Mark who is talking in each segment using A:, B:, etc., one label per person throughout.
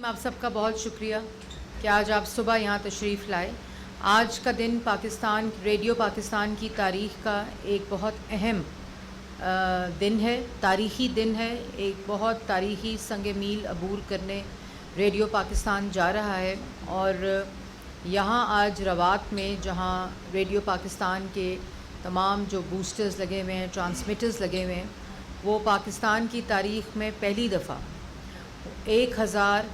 A: آپ سب کا بہت شکریہ کہ آج آپ صبح یہاں تشریف لائے. آج کا دن ریڈیو پاکستان کی تاریخ کا ایک بہت اہم دن ہے، تاریخی دن ہے. ایک بہت تاریخی سنگ میل عبور کرنے ریڈیو پاکستان جا رہا ہے. اور یہاں آج روات میں جہاں ریڈیو پاکستان کے تمام جو بوسٹرز لگے ہوئے ہیں، ٹرانسمیٹرز لگے ہوئے ہیں، وہ پاکستان کی تاریخ میں پہلی دفعہ 1000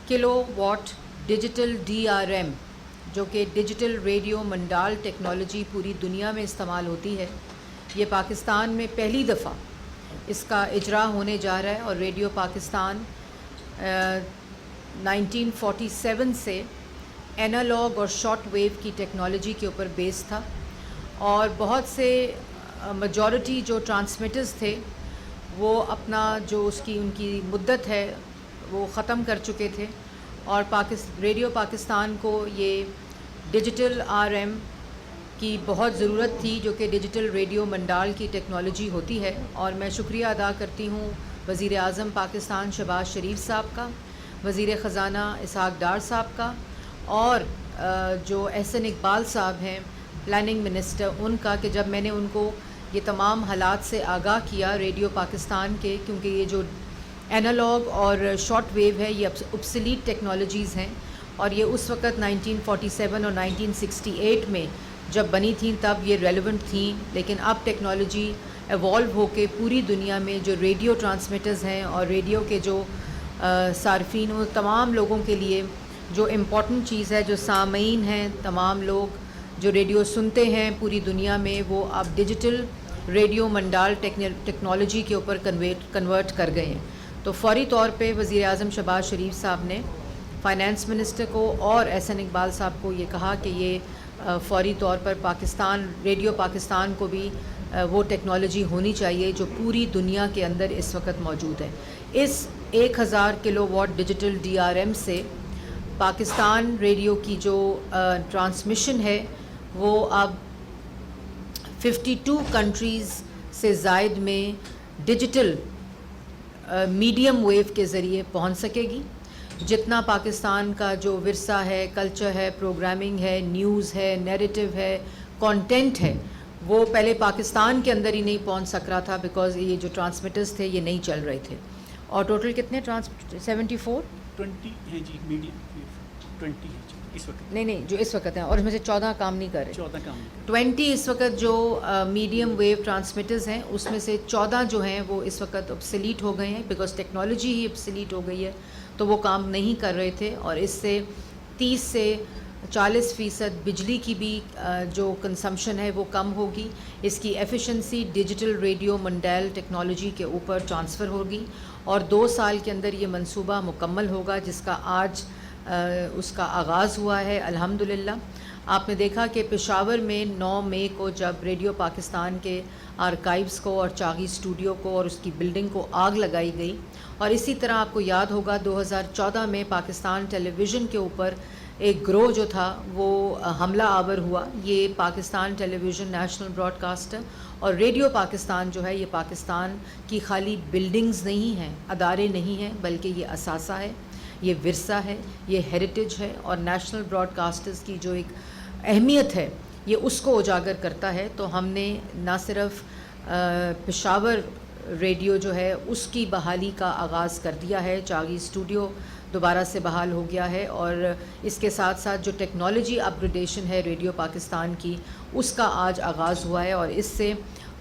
A: کلو واٹ ڈیجیٹل DRM جو کہ ڈیجیٹل ریڈیو منڈال ٹیکنالوجی پوری دنیا میں استعمال ہوتی ہے، یہ پاکستان میں پہلی دفعہ اس کا اجرا ہونے جا رہا ہے. اور ریڈیو پاکستان 1947 سے اینالاگ اور شارٹ ویو کی ٹیکنالوجی کے اوپر بیس تھا، اور بہت سے میجورٹی جو ٹرانسمیٹرز تھے وہ اپنا جو ان کی مدت ہے وہ ختم کر چکے تھے. اور ریڈیو پاکستان کو یہ ڈیجیٹل RM کی بہت ضرورت تھی، جو کہ ڈیجیٹل ریڈیو منڈال کی ٹیکنالوجی ہوتی ہے. اور میں شکریہ ادا کرتی ہوں وزیر اعظم پاکستان شہباز شریف صاحب کا، وزیر خزانہ اسحاق ڈار صاحب کا، اور جو احسن اقبال صاحب ہیں پلاننگ منسٹر، ان کا، کہ جب میں نے ان کو یہ تمام حالات سے آگاہ کیا ریڈیو پاکستان کے، کیونکہ یہ جو اینالاگ اور شارٹ ویو ہے یہ obsolete ٹیکنالوجیز ہیں، اور یہ اس وقت 1947 اور 1968 میں جب بنی تھیں تب یہ ریلیونٹ تھیں. لیکن اب ٹیکنالوجی ایوالو ہو کے پوری دنیا میں جو ریڈیو ٹرانسمیٹرز ہیں اور ریڈیو کے جو صارفین، وہ تمام لوگوں کے لیے جو امپورٹنٹ چیز ہے، جو سامعین ہیں، تمام لوگ جو ریڈیو سنتے ہیں پوری دنیا میں، وہ اب ڈیجیٹل ریڈیو منڈال ٹیکنالوجی کے اوپر کنورٹ کر گئے ہیں. تو فوری طور پہ وزیر اعظم شہباز شریف صاحب نے فائنانس منسٹر کو اور احسن اقبال صاحب کو یہ کہا کہ یہ فوری طور پر ریڈیو پاکستان کو بھی وہ ٹیکنالوجی ہونی چاہیے جو پوری دنیا کے اندر اس وقت موجود ہے. اس 1000 کلو واٹ ڈیجیٹل DRM سے پاکستان ریڈیو کی جو ٹرانسمیشن ہے وہ اب 52 کنٹریز سے زائد میں ڈیجیٹل میڈیم ویو کے ذریعے پہنچ سکے گی. جتنا پاکستان کا جو ورثہ ہے، کلچر ہے، پروگرامنگ ہے، نیوز ہے، نیریٹو ہے، کانٹینٹ ہے، وہ پہلے پاکستان کے اندر ہی نہیں پہنچ سک رہا تھا بیکاز یہ جو ٹرانسمیٹرز تھے یہ نہیں چل رہے تھے. اور ٹوٹل کتنے 74
B: 20 ہیں جی، میڈیم 20 ہیں جی اس وقت.
A: نہیں جو اس وقت ہیں، اور اس میں سے 14 کام نہیں کر رہے.
B: 14 کام
A: 20 اس وقت جو میڈیم ویو ٹرانسمیٹرز ہیں اس میں سے 14 جو ہیں وہ اس وقت obsolete ہو گئے ہیں بیکاز ٹیکنالوجی ہی obsolete ہو گئی ہے، تو وہ کام نہیں کر رہے تھے. اور اس سے 30 سے 40% بجلی کی بھی جو کنزمپشن ہے وہ کم ہوگی. اس کی efficiency digital radio mondiale technology کے اوپر ٹرانسفر ہوگی، اور 2 سال کے اندر یہ منصوبہ مکمل ہوگا، جس کا آج اس کا آغاز ہوا ہے الحمدللہ. آپ نے دیکھا کہ پشاور میں 9 مئی کو جب ریڈیو پاکستان کے آرکائیوز کو اور چاغی اسٹوڈیو کو اور اس کی بلڈنگ کو آگ لگائی گئی. اور اسی طرح آپ کو یاد ہوگا 2014 میں پاکستان ٹیلی ویژن کے اوپر ایک گروہ جو تھا وہ حملہ آور ہوا. یہ پاکستان ٹیلی ویژن نیشنل براڈ کاسٹر اور ریڈیو پاکستان جو ہے یہ پاکستان کی خالی بلڈنگز نہیں ہیں، ادارے نہیں ہیں، بلکہ یہ اثاثہ ہے، یہ ورثہ ہے، یہ ہیریٹیج ہے. اور نیشنل براڈ کاسٹرز کی جو ایک اہمیت ہے یہ اس کو اجاگر کرتا ہے. تو ہم نے نہ صرف پشاور ریڈیو جو ہے اس کی بحالی کا آغاز کر دیا ہے، چاغی اسٹوڈیو دوبارہ سے بحال ہو گیا ہے، اور اس کے ساتھ ساتھ جو ٹیکنالوجی اپ گریڈیشن ہے ریڈیو پاکستان کی اس کا آج آغاز ہوا ہے. اور اس سے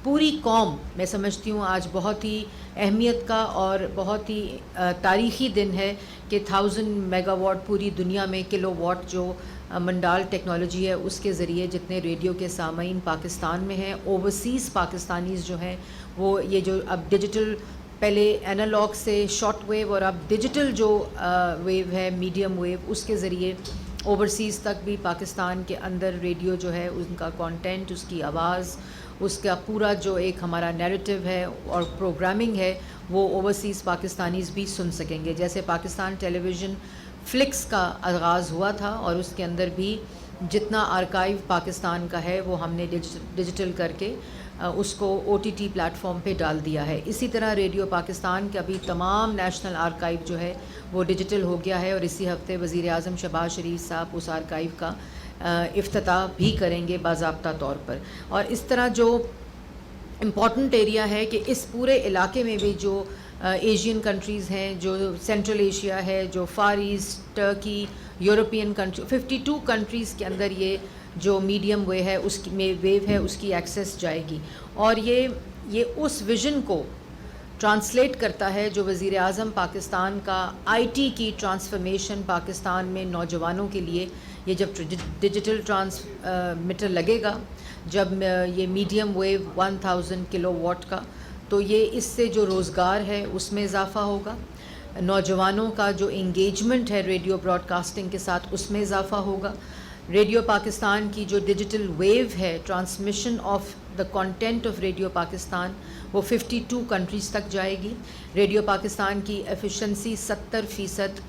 A: پوری قوم، میں سمجھتی ہوں آج بہت ہی اہمیت کا اور بہت ہی تاریخی دن ہے کہ 1000 میگا واٹ پوری دنیا میں کلو واٹ جو منڈال ٹیکنالوجی ہے اس کے ذریعے جتنے ریڈیو کے سامعین پاکستان میں ہیں، اوورسیز پاکستانیز جو ہیں، وہ یہ جو اب ڈیجیٹل، پہلے اینالاگ سے شارٹ ویو اور اب ڈیجیٹل جو ویو ہے میڈیم ویو، اس کے ذریعے اوورسیز تک بھی پاکستان کے اندر ریڈیو جو ہے ان کا کانٹینٹ، اس کی آواز، اس کا پورا جو ایک ہمارا نیریٹو ہے اور پروگرامنگ ہے وہ اوورسیز پاکستانیز بھی سن سکیں گے. جیسے پاکستان ٹیلی ویژن فلکس کا آغاز ہوا تھا اور اس کے اندر بھی جتنا آرکائیو پاکستان کا ہے وہ ہم نے ڈیجیٹل کر کے اس کو OTT پلیٹ فارم پہ ڈال دیا ہے. اسی طرح ریڈیو پاکستان کا بھی تمام نیشنل آرکائیو جو ہے وہ ڈیجیٹل ہو گیا ہے, اور اسی ہفتے وزیر اعظم شہباز شریف صاحب اس آرکائیو کا افتتاح بھی کریں گے باضابطہ طور پر. اور اس طرح جو امپورٹنٹ ایریا ہے کہ اس پورے علاقے میں بھی جو ایشین کنٹریز ہیں, جو سینٹرل ایشیا ہے, جو Far East, Turkey, European country, 52 countries کے اندر یہ جو میڈیم ویو ہے اس کی ویو ہے اس کی ایکسیس جائے گی. اور یہ اس ویژن کو ٹرانسلیٹ کرتا ہے جو وزیر اعظم پاکستان کا IT کی ٹرانسفارمیشن پاکستان میں نوجوانوں کے لیے, یہ جب ڈیجیٹل ٹرانسمیٹر لگے گا, جب یہ میڈیم ویو 1000 کلو واٹ کا, تو یہ اس سے جو روزگار ہے اس میں اضافہ ہوگا, نوجوانوں کا جو انگیجمنٹ ہے ریڈیو براڈ کاسٹنگ کے ساتھ اس میں اضافہ ہوگا. ریڈیو پاکستان کی جو ڈیجیٹل ویو ہے transmission of the content of radio Pakistan وہ 52 کنٹریز تک جائے گی. ریڈیو پاکستان کی ایفیشنسی 70%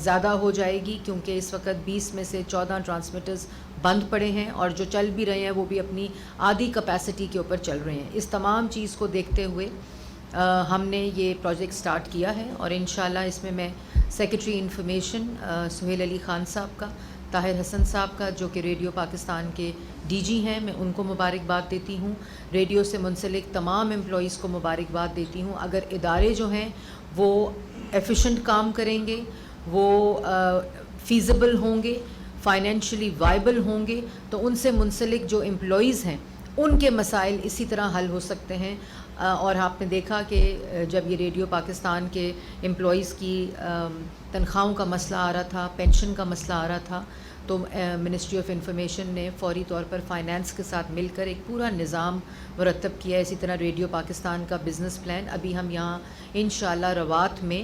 A: زیادہ ہو جائے گی, کیونکہ اس وقت 20 میں سے 14 ٹرانسمیٹرز بند پڑے ہیں, اور جو چل بھی رہے ہیں وہ بھی اپنی آدھی کیپیسٹی کے اوپر چل رہے ہیں. اس تمام چیز کو دیکھتے ہوئے ہم نے یہ پروجیکٹ سٹارٹ کیا ہے, اور انشاءاللہ اس میں سیکرٹری انفارمیشن سہیل علی خان صاحب کا, طاہر حسن صاحب کا جو کہ ریڈیو پاکستان کے DG ہیں, میں ان کو مبارکباد دیتی ہوں. ریڈیو سے منسلک تمام امپلائیز کو مبارکباد دیتی ہوں. اگر ادارے جو ہیں وہ ایفیشینٹ کام کریں گے, وہ فیزیبل ہوں گے, فائنینشلی وائبل ہوں گے, تو ان سے منسلک جو امپلائیز ہیں ان کے مسائل اسی طرح حل ہو سکتے ہیں. اور آپ نے دیکھا کہ جب یہ ریڈیو پاکستان کے امپلائیز کی تنخواہوں کا مسئلہ آ رہا تھا, پینشن کا مسئلہ آ رہا تھا, تو منسٹری آف انفارمیشن نے فوری طور پر فائنانس کے ساتھ مل کر ایک پورا نظام مرتب کیا. اسی طرح ریڈیو پاکستان کا بزنس پلان ابھی ہم یہاں انشاءاللہ روات میں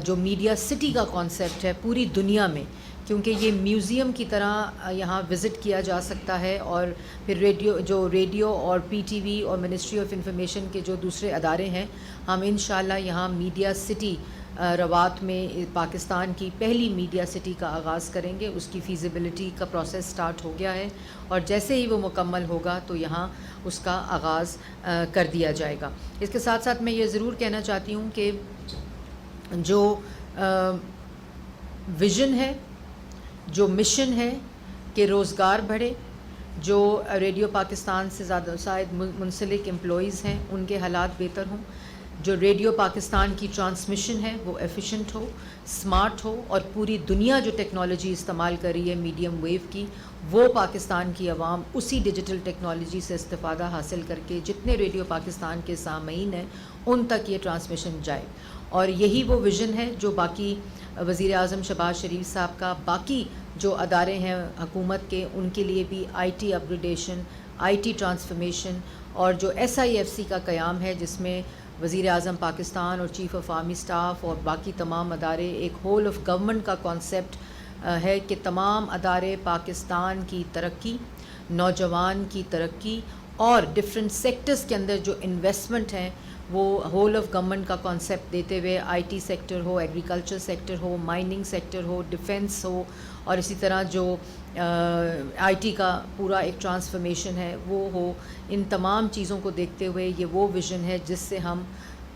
A: جو میڈیا سٹی کا کانسیپٹ ہے پوری دنیا میں, کیونکہ یہ میوزیم کی طرح یہاں وزٹ کیا جا سکتا ہے, اور پھر ریڈیو اور PTV اور منسٹری آف انفارمیشن کے جو دوسرے ادارے ہیں, ہم انشاءاللہ یہاں میڈیا سٹی روات میں پاکستان کی پہلی میڈیا سٹی کا آغاز کریں گے. اس کی فیزیبلٹی کا پروسیس سٹارٹ ہو گیا ہے, اور جیسے ہی وہ مکمل ہوگا تو یہاں اس کا آغاز کر دیا جائے گا. اس کے ساتھ ساتھ میں یہ ضرور کہنا چاہتی ہوں کہ جو ویژن ہے, جو مشن ہے کہ روزگار بڑھے, جو ریڈیو پاکستان سے زیادہ شاید منسلک امپلائیز ہیں ان کے حالات بہتر ہوں, جو ریڈیو پاکستان کی ٹرانسمیشن ہے وہ ایفیشینٹ ہو, سمارٹ ہو, اور پوری دنیا جو ٹیکنالوجی استعمال کر رہی ہے میڈیم ویو کی, وہ پاکستان کی عوام اسی ڈیجیٹل ٹیکنالوجی سے استفادہ حاصل کر کے جتنے ریڈیو پاکستان کے سامعین ہیں ان تک یہ ٹرانسمیشن جائے. اور یہی وہ ویژن ہے جو باقی وزیر اعظم شہباز شریف صاحب کا باقی جو ادارے ہیں حکومت کے ان کے لیے بھی IT up gradation, IT transformation, اور جو SIFC کا قیام ہے جس میں وزیر اعظم پاکستان اور چیف آف آرمی اسٹاف اور باقی تمام ادارے, ایک ہول آف گورنمنٹ کا کانسیپٹ ہے کہ تمام ادارے پاکستان کی ترقی, نوجوان کی ترقی, اور ڈفرینٹ سیکٹرز کے اندر جو انویسٹمنٹ ہیں وہ ہول آف گورنمنٹ کا کانسیپٹ دیتے ہوئے IT سیکٹر ہو, ایگریکلچر سیکٹر ہو, مائننگ سیکٹر ہو, ڈیفنس ہو, اور اسی طرح جو IT کا پورا ایک ٹرانسفارمیشن ہے وہ ہو. ان تمام چیزوں کو دیکھتے ہوئے یہ وہ ویژن ہے جس سے ہم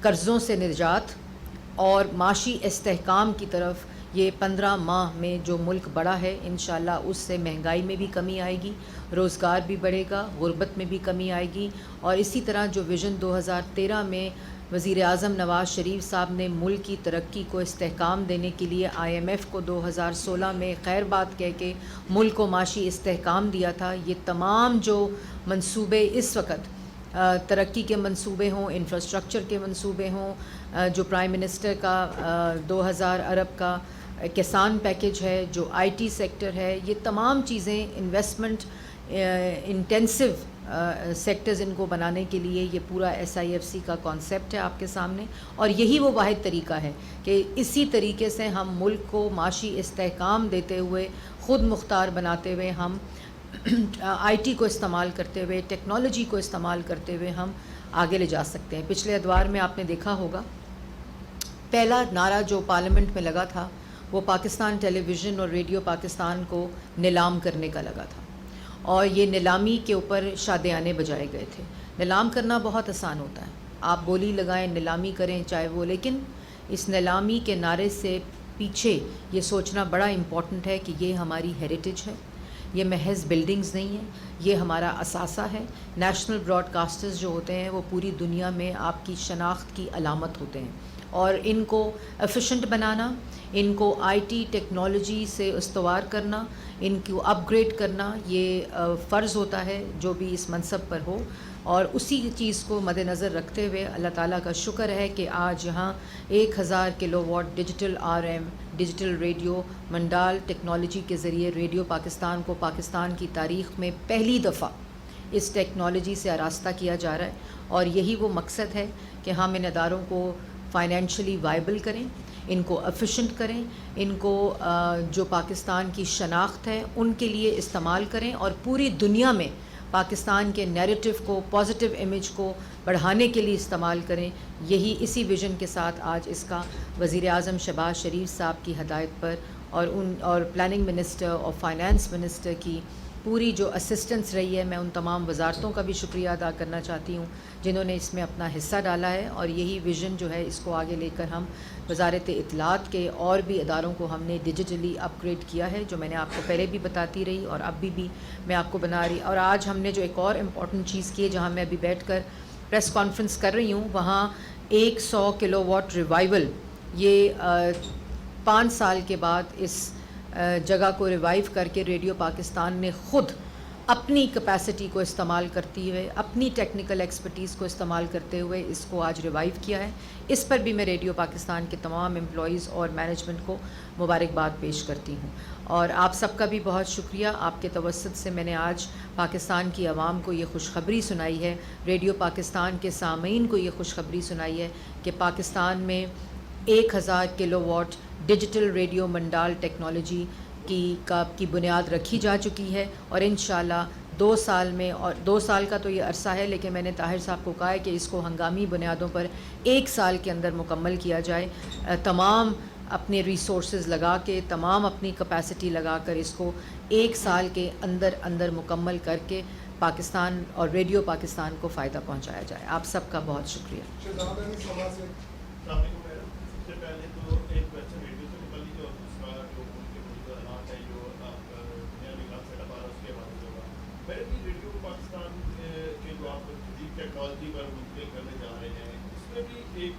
A: قرضوں سے نجات اور معاشی استحکام کی طرف, یہ 15 ماہ میں جو ملک بڑھا ہے انشاءاللہ اس سے مہنگائی میں بھی کمی آئے گی, روزگار بھی بڑھے گا, غربت میں بھی کمی آئے گی. اور اسی طرح جو ویژن 2013 میں وزیر اعظم نواز شریف صاحب نے ملک کی ترقی کو استحکام دینے کے لیے IMF کو 2016 میں خیر بات کہہ کے ملک کو معاشی استحکام دیا تھا, یہ تمام جو منصوبے اس وقت ترقی کے منصوبے ہوں, انفراسٹرکچر کے منصوبے ہوں, جو پرائم منسٹر کا 2000 ارب کا کسان پیکج ہے, جو IT سیکٹر ہے, یہ تمام چیزیں انویسٹمنٹ انٹینسو سیکٹرز ان کو بنانے کے لیے یہ پورا SIFC کا کانسیپٹ ہے آپ کے سامنے. اور یہی وہ واحد طریقہ ہے کہ اسی طریقے سے ہم ملک کو معاشی استحکام دیتے ہوئے, خود مختار بناتے ہوئے, ہم IT کو استعمال کرتے ہوئے, ٹیکنالوجی کو استعمال کرتے ہوئے ہم آگے لے جا سکتے ہیں. پچھلے ادوار میں آپ نے دیکھا ہوگا پہلا نعرہ جو پارلیمنٹ میں لگا تھا وہ پاکستان ٹیلی ویژن اور ریڈیو پاکستان کو نیلام کرنے کا لگا تھا, اور یہ نیلامی کے اوپر شادیانے بجائے گئے تھے. نیلام کرنا بہت آسان ہوتا ہے, آپ بولی لگائیں, نیلامی کریں, چاہے وہ, لیکن اس نیلامی کے نعرے سے پیچھے یہ سوچنا بڑا امپورٹنٹ ہے کہ یہ ہماری ہیریٹیج ہے, یہ محض بلڈنگز نہیں ہیں, یہ ہمارا اثاثہ ہے. نیشنل براڈ کاسٹرز جو ہوتے ہیں وہ پوری دنیا میں آپ کی شناخت کی علامت ہوتے ہیں, اور ان کو ایفیشینٹ بنانا, ان کو آئی ٹی ٹیکنالوجی سے استوار کرنا, ان کو اپ گریڈ کرنا, یہ فرض ہوتا ہے جو بھی اس منصب پر ہو. اور اسی چیز کو مد نظر رکھتے ہوئے اللہ تعالیٰ کا شکر ہے کہ آج یہاں 1000 kilo watt digital RM digital radio mondiale technology کے ذریعے ریڈیو پاکستان کو پاکستان کی تاریخ میں پہلی دفعہ اس ٹیکنالوجی سے آراستہ کیا جا رہا ہے. اور یہی وہ مقصد ہے کہ ہم ان اداروں کو فائنینشلی وائبل کریں, ان کو ایفیشینٹ کریں, ان کو جو پاکستان کی شناخت ہے ان کے لیے استعمال کریں, اور پوری دنیا میں پاکستان کے نیریٹو کو, پازیٹیو امیج کو بڑھانے کے لیے استعمال کریں. اسی ویژن کے ساتھ آج اس کا وزیر اعظم شہباز شریف صاحب کی ہدایت پر اور پلاننگ منسٹر اور فائنانس منسٹر کی پوری جو اسسٹنس رہی ہے, میں ان تمام وزارتوں کا بھی شکریہ ادا کرنا چاہتی ہوں جنہوں نے اس میں اپنا حصہ ڈالا ہے. اور یہی ویژن جو ہے اس کو آگے لے کر ہم وزارت اطلاعات کے اور بھی اداروں کو ہم نے ڈیجیٹلی اپ گریڈ کیا ہے, جو میں نے آپ کو پہلے بھی بتاتی رہی اور اب بھی میں آپ کو بنا رہی. اور آج ہم نے جو ایک اور امپورٹنٹ چیز کی ہے, جہاں میں ابھی بیٹھ کر پریس کانفرنس کر رہی ہوں, وہاں 100 کلو واٹ ریوائول, یہ 5 سال کے بعد اس جگہ کو ریوائیو کر کے ریڈیو پاکستان نے خود اپنی کیپیسٹی کو استعمال کرتے ہوئے, اپنی ٹیکنیکل ایکسپرٹیز کو استعمال کرتے ہوئے اس کو آج ریوائیو کیا ہے. اس پر بھی میں ریڈیو پاکستان کے تمام امپلائیز اور مینجمنٹ کو مبارکباد پیش کرتی ہوں. اور آپ سب کا بھی بہت شکریہ, آپ کے توسط سے میں نے آج پاکستان کی عوام کو یہ خوشخبری سنائی ہے, ریڈیو پاکستان کے سامعین کو یہ خوشخبری سنائی ہے کہ پاکستان میں 1000 kilo watt digital radio mondiale technology کی بنیاد رکھی جا چکی ہے. اور انشاءاللہ 2 سال میں, اور 2 سال کا تو یہ عرصہ ہے, لیکن میں نے طاہر صاحب کو کہا ہے کہ اس کو ہنگامی بنیادوں پر 1 سال کے اندر مکمل کیا جائے, تمام اپنے ریسورسز لگا کے, تمام اپنی کیپیسٹی لگا کر اس کو 1 سال کے اندر مکمل کر کے پاکستان اور ریڈیو پاکستان کو فائدہ پہنچایا جائے. آپ سب کا بہت شکریہ.
C: ٹیکنالوجی پر منتقل کرنے جا رہے ہیں, اس میں بھی ایک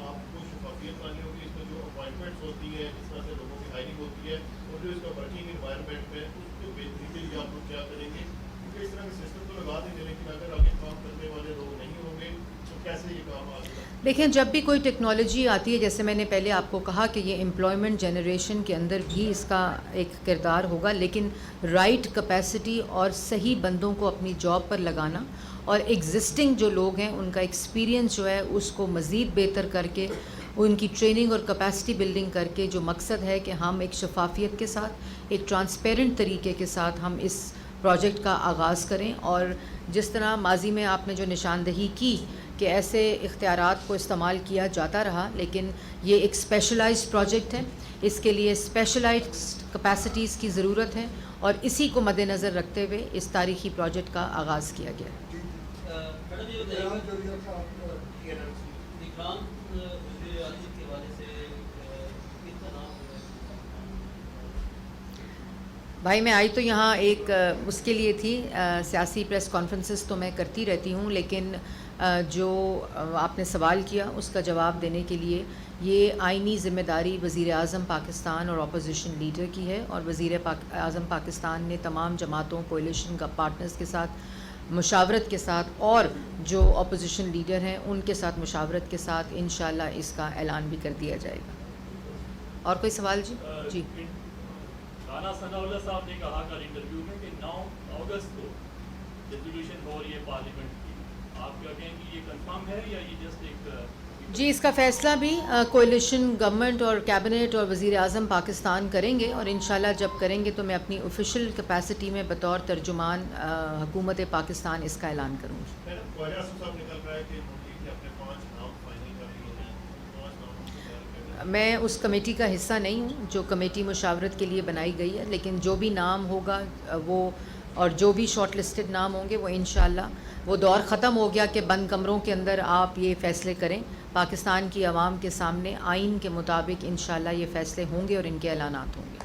C: آپ کو شفافیت لانی ہوگی. اس میں جو اپوائنٹمنٹس ہوتی ہیں, جس طرح سے لوگوں کی ہائرنگ ہوتی ہے, اور جو اس کا ورکنگ انوائرمنٹ ہے, اس کو بہتری کے لیے آپ لوگ کیا کریں گے؟ کیونکہ اس طرح کے سسٹم تو لگا دیں گے, لیکن اگر آگے کام کرنے والے لوگ نہیں ہوں گے تو کیسے یہ کام آگے؟
A: دیکھیں, جب بھی کوئی ٹیکنالوجی آتی ہے, جیسے میں نے پہلے آپ کو کہا کہ یہ امپلائمنٹ جنریشن کے اندر بھی اس کا ایک کردار ہوگا, لیکن رائٹ کیپیسٹی اور صحیح بندوں کو اپنی جاب پر لگانا, اور ایگزسٹنگ جو لوگ ہیں ان کا ایکسپیرینس جو ہے اس کو مزید بہتر کر کے, ان کی ٹریننگ اور کیپیسٹی بلڈنگ کر کے, جو مقصد ہے کہ ہم ایک شفافیت کے ساتھ, ایک ٹرانسپیرنٹ طریقے کے ساتھ ہم اس پروجیکٹ کا آغاز کریں. اور جس طرح ماضی میں آپ نے جو نشاندہی کی کہ ایسے اختیارات کو استعمال کیا جاتا رہا, لیکن یہ ایک اسپیشلائزڈ پروجیکٹ ہے, اس کے لیے اسپیشلائزڈ کیپیسٹیز کی ضرورت ہے, اور اسی کو مد نظر رکھتے ہوئے اس تاریخی پروجیکٹ کا آغاز کیا گیا. بھائی, میں آئی تو یہاں ایک اس کے لیے تھی, سیاسی پریس کانفرنسز تو میں کرتی رہتی ہوں, لیکن جو آپ نے سوال کیا اس کا جواب دینے کے لیے یہ آئینی ذمہ داری وزیر اعظم پاکستان اور اپوزیشن لیڈر کی ہے. اور وزیر اعظم پاکستان نے تمام جماعتوں, کولیشن کا پارٹنرز کے ساتھ مشاورت کے ساتھ, اور جو اپوزیشن لیڈر ہیں ان کے ساتھ مشاورت کے ساتھ انشاءاللہ اس کا اعلان بھی کر دیا جائے گا. اور کوئی سوال؟ جی.
D: رانا ثناء اللہ صاحب نے کہا کل انٹرویو میں کہ 9 اگست کو ریزولوشن ہو رہی ہے پارلیمنٹ کی, آپ کیا کہیں کہ یہ کنفرم ہے یا یہ جسٹ ایک؟
A: جی, اس کا فیصلہ بھی کولیشن گورنمنٹ اور کیبنٹ اور وزیر اعظم پاکستان کریں گے, اور انشاءاللہ جب کریں گے تو میں اپنی آفیشیل کیپیسٹی میں بطور ترجمان حکومت پاکستان اس کا اعلان کروں گی. میں اس کمیٹی کا حصہ نہیں ہوں جو کمیٹی مشاورت کے لیے بنائی گئی ہے, لیکن جو بھی نام ہوگا وہ اور جو بھی شارٹ لسٹڈ نام ہوں گے وہ انشاءاللہ وہ دور ختم ہو گیا کہ بند کمروں کے اندر آپ یہ فیصلے کریں. پاکستان کی عوام کے سامنے آئین کے مطابق انشاءاللہ یہ فیصلے ہوں گے اور ان کے اعلانات ہوں گے.